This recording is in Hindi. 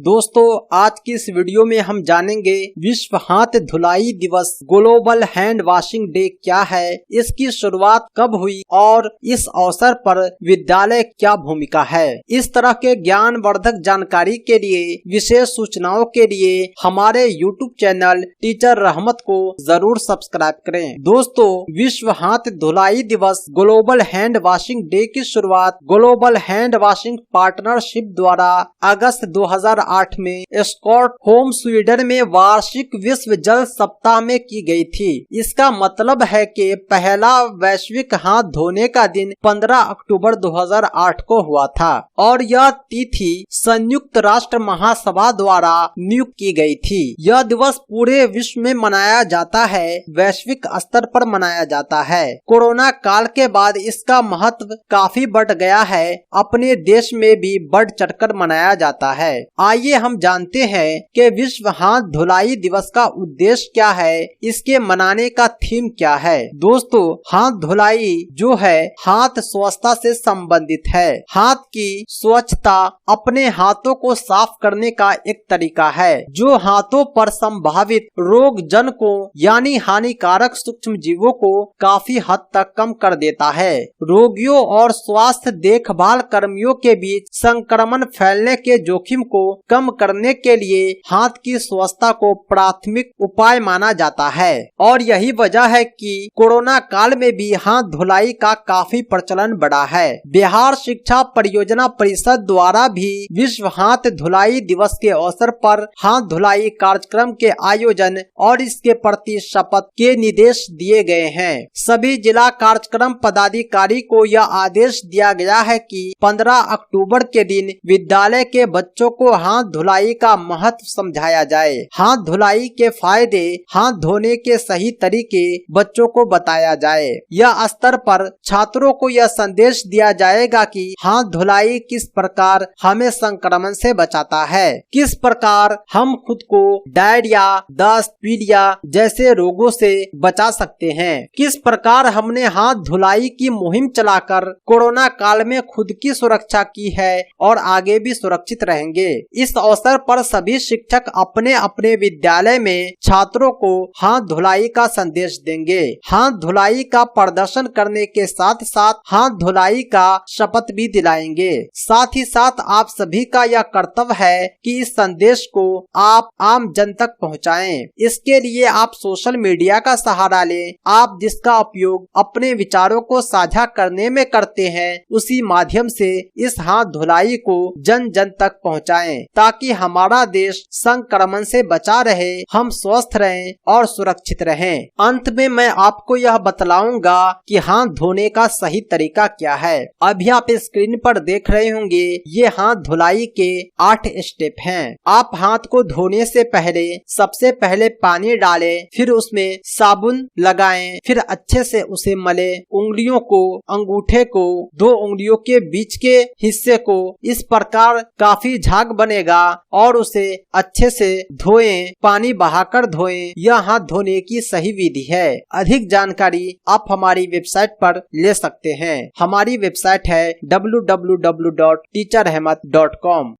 दोस्तों आज की इस वीडियो में हम जानेंगे विश्व हाथ धुलाई दिवस ग्लोबल हैंड वॉशिंग डे क्या है, इसकी शुरुआत कब हुई और इस अवसर पर विद्यालय क्या भूमिका है। इस तरह के ज्ञानवर्धक जानकारी के लिए, विशेष सूचनाओं के लिए हमारे YouTube चैनल टीचर रहमत को जरूर सब्सक्राइब करें। दोस्तों विश्व हाथ धुलाई दिवस ग्लोबल हैंड वॉशिंग डे की शुरुआत ग्लोबल हैंड वॉशिंग पार्टनरशिप द्वारा अगस्त 2008 में स्टॉकहोम स्वीडन में वार्षिक विश्व जल सप्ताह में की गई थी। इसका मतलब है कि पहला वैश्विक हाथ धोने का दिन 15 अक्टूबर 2008 को हुआ था और यह तिथि संयुक्त राष्ट्र महासभा द्वारा नियुक्त की गई थी। यह दिवस पूरे विश्व में मनाया जाता है, वैश्विक स्तर पर मनाया जाता है। कोरोना काल के बाद इसका महत्व काफी बढ़ गया है, अपने देश में भी बढ़ चढ़कर मनाया जाता है। आइए हम जानते हैं कि विश्व हाथ धुलाई दिवस का उद्देश्य क्या है, इसके मनाने का थीम क्या है। दोस्तों हाथ धुलाई जो है हाथ स्वच्छता से संबंधित है। हाथ की स्वच्छता अपने हाथों को साफ करने का एक तरीका है जो हाथों पर संभावित रोग जन को यानी हानिकारक सूक्ष्म जीवों को काफी हद तक कम कर देता है। रोगियों और स्वास्थ्य देखभाल कर्मियों के बीच संक्रमण फैलने के जोखिम को कम करने के लिए हाथ की स्वच्छता को प्राथमिक उपाय माना जाता है और यही वजह है कि कोरोना काल में भी हाथ धुलाई का काफी प्रचलन बढ़ा है। बिहार शिक्षा परियोजना परिषद द्वारा भी विश्व हाथ धुलाई दिवस के अवसर पर हाथ धुलाई कार्यक्रम के आयोजन और इसके प्रति शपथ के निर्देश दिए गए हैं। सभी जिला कार्यक्रम पदाधिकारी को यह आदेश दिया गया है कि 15 अक्टूबर के दिन विद्यालय के बच्चों को हाथ धुलाई का महत्व समझाया जाए। हाथ धुलाई के फायदे, हाथ धोने के सही तरीके बच्चों को बताया जाए। यह स्तर पर छात्रों को यह संदेश दिया जाएगा कि हाथ धुलाई किस प्रकार हमें संक्रमण से बचाता है, किस प्रकार हम खुद को डायरिया, दस्त, पीलिया जैसे रोगों से बचा सकते हैं, किस प्रकार हमने हाथ धुलाई की मुहिम चलाकर कोरोना काल में खुद की सुरक्षा की है और आगे भी सुरक्षित रहेंगे। इस अवसर पर सभी शिक्षक अपने अपने विद्यालय में छात्रों को हाथ धुलाई का संदेश देंगे। हाथ धुलाई का प्रदर्शन करने के साथ साथ हाथ धुलाई का शपथ भी दिलाएंगे। साथ ही साथ आप सभी का यह कर्तव्य है कि इस संदेश को आप आम जन तक पहुँचाएं। इसके लिए आप सोशल मीडिया का सहारा लें। आप जिसका उपयोग अपने विचारों को साझा करने में करते हैं, उसी माध्यम से इस हाथ धुलाई को जन जन तक पहुँचाएं ताकि हमारा देश संक्रमण से बचा रहे, हम स्वस्थ रहें और सुरक्षित रहें। अंत में मैं आपको यह बतलाऊंगा कि हाथ धोने का सही तरीका क्या है। अभी आप स्क्रीन पर देख रहे होंगे, ये हाथ धुलाई के 8 स्टेप हैं। आप हाथ को धोने से पहले सबसे पहले पानी डालें, फिर उसमें साबुन लगाएं, फिर अच्छे से उसे मलें। उंगलियों को, अंगूठे को, 2 उंगलियों के बीच के हिस्से को इस प्रकार काफी झाग बनेगा और उसे अच्छे से धोएं, पानी बहाकर धोएं। यह हाथ धोने की सही विधि है। अधिक जानकारी आप हमारी वेबसाइट पर ले सकते हैं। हमारी वेबसाइट है www.teacherrahmat.com।